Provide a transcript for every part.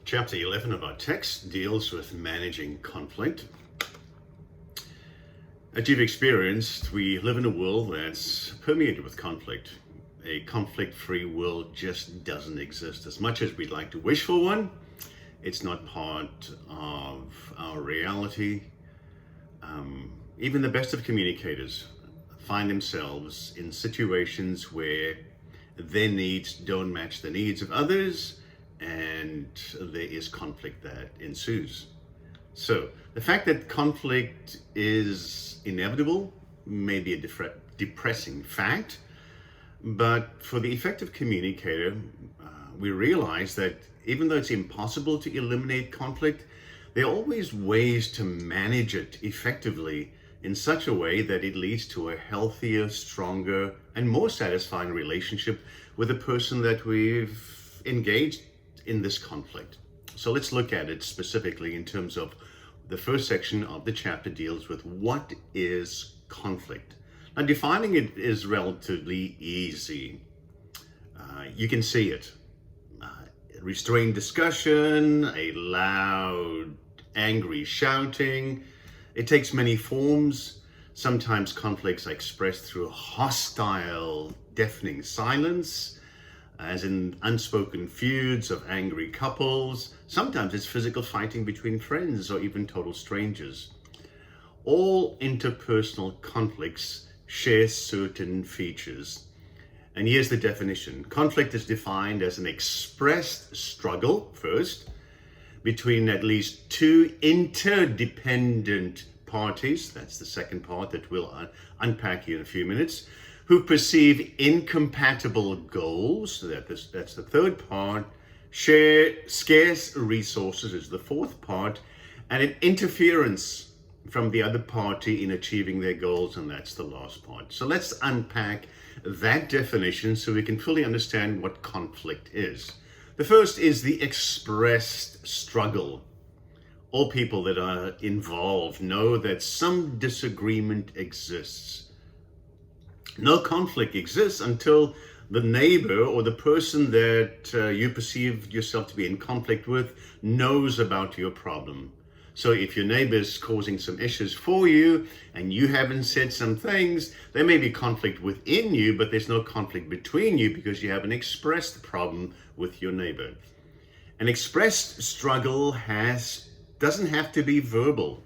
Chapter 11 of our text deals with managing conflict. As you've experienced, we live in a world that's permeated with conflict. A conflict-free world just doesn't exist. As much as we'd like to wish for one, it's not part of our reality. Even the best of communicators find themselves in situations where their needs don't match the needs of others, and there is conflict that ensues. So the fact that conflict is inevitable may be a depressing fact, but for the effective communicator, we realize that even though it's impossible to eliminate conflict, there are always ways to manage it effectively in such a way that it leads to a healthier, stronger, and more satisfying relationship with the person that we've engaged in this conflict. So let's look at it specifically in terms of the first section of the chapter deals with what is conflict. Now, defining it is relatively easy. You can see it. Restrained discussion, a loud, angry shouting. It takes many forms. Sometimes conflicts are expressed through hostile, deafening silence, as in unspoken feuds of angry couples. Sometimes it's physical fighting between friends or even total strangers. All interpersonal conflicts share certain features. And here's the definition. Conflict is defined as an expressed struggle, first, between at least two interdependent parties. That's the second part that we'll unpack here in a few minutes, who perceive incompatible goals. That's the third part. Share scarce resources is the fourth part, and an interference from the other party in achieving their goals, and that's the last part. So let's unpack that definition so we can fully understand what conflict is. The first is the expressed struggle. All people that are involved know that some disagreement exists. No conflict exists until the neighbor or the person that you perceive yourself to be in conflict with knows about your problem. So if your neighbor is causing some issues for you and you haven't said some things, there may be conflict within you, but there's no conflict between you because you haven't expressed the problem with your neighbor. An expressed struggle doesn't have to be verbal.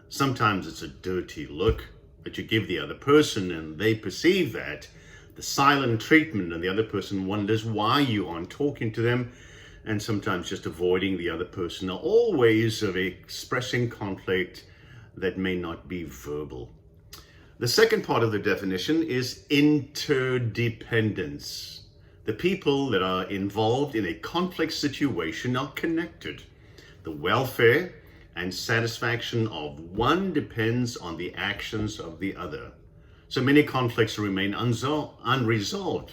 Sometimes it's a dirty look that you give the other person and they perceive that. The silent treatment, and the other person wonders why you aren't talking to them, and sometimes just avoiding the other person are all ways of expressing conflict that may not be verbal. The second part of the definition is interdependence. The people that are involved in a conflict situation are connected. The welfare and satisfaction of one depends on the actions of the other. So many conflicts remain unresolved,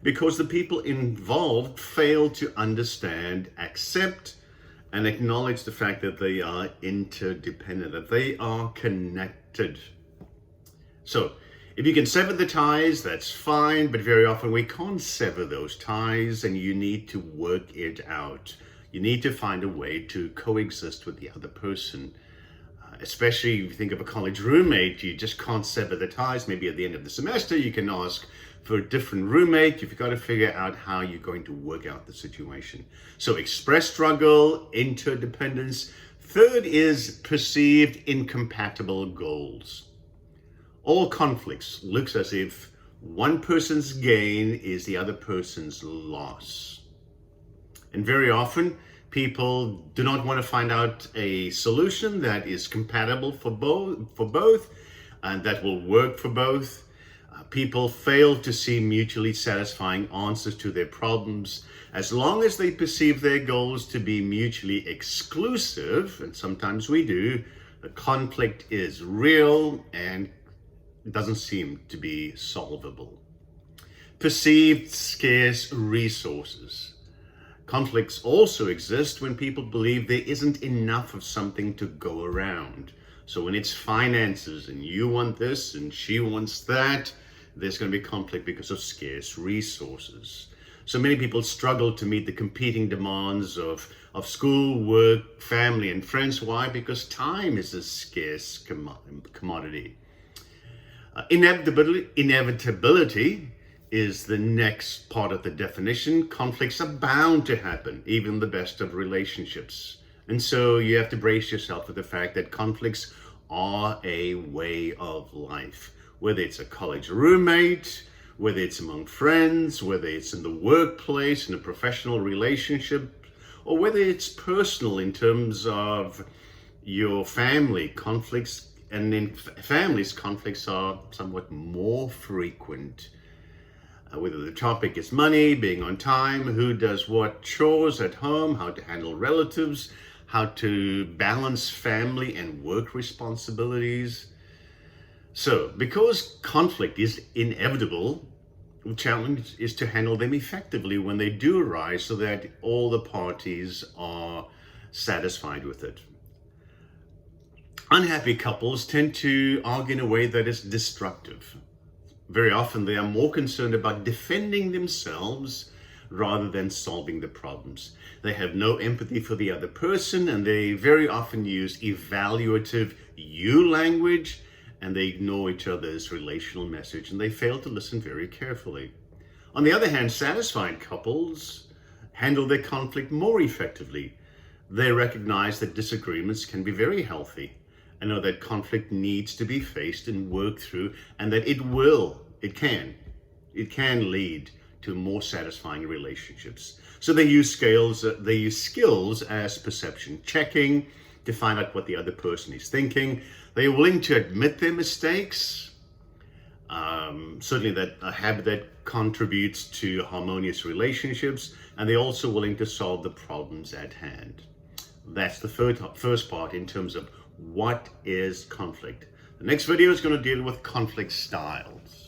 because the people involved fail to understand, accept, and acknowledge the fact that they are interdependent, that they are connected. So if you can sever the ties, that's fine, but very often we can't sever those ties, and you need to work it out. You need to find a way to coexist with the other person. Especially if you think of a college roommate, you just can't sever the ties. Maybe at the end of the semester, you can ask for a different roommate. You've got to figure out how you're going to work out the situation. So express struggle, interdependence. Third is perceived incompatible goals. All conflicts looks as if one person's gain is the other person's loss. And very often, people do not want to find out a solution that is compatible for both, and that will work for both. People fail to see mutually satisfying answers to their problems. As long as they perceive their goals to be mutually exclusive, and sometimes we do, the conflict is real and doesn't seem to be solvable. Perceived scarce resources. Conflicts also exist when people believe there isn't enough of something to go around. So when it's finances and you want this and she wants that, there's going to be conflict because of scarce resources. So many people struggle to meet the competing demands of school, work, family, and friends. Why? Because time is a scarce commodity. Inevitability is the next part of the definition. Conflicts are bound to happen, even the best of relationships. And so you have to brace yourself with the fact that conflicts are a way of life. Whether it's a college roommate, whether it's among friends, whether it's in the workplace, in a professional relationship, or whether it's personal in terms of your family, conflicts. And in families, conflicts are somewhat more frequent. Whether the topic is money, being on time, who does what chores at home, how to handle relatives, how to balance family and work responsibilities. So, because conflict is inevitable, the challenge is to handle them effectively when they do arise so that all the parties are satisfied with it. Unhappy couples tend to argue in a way that is destructive. Very often they are more concerned about defending themselves rather than solving the problems. They have no empathy for the other person, and they very often use evaluative you language, and they ignore each other's relational message, and they fail to listen very carefully. On the other hand, satisfied couples handle their conflict more effectively. They recognize that disagreements can be very healthy, and know that conflict needs to be faced and worked through, and that it can lead to more satisfying relationships. So they use skills as perception checking to find out what the other person is thinking. They are willing to admit their mistakes. Certainly that a habit that contributes to harmonious relationships, and they're also willing to solve the problems at hand. That's the first part in terms of what is conflict. The next video is going to deal with conflict styles.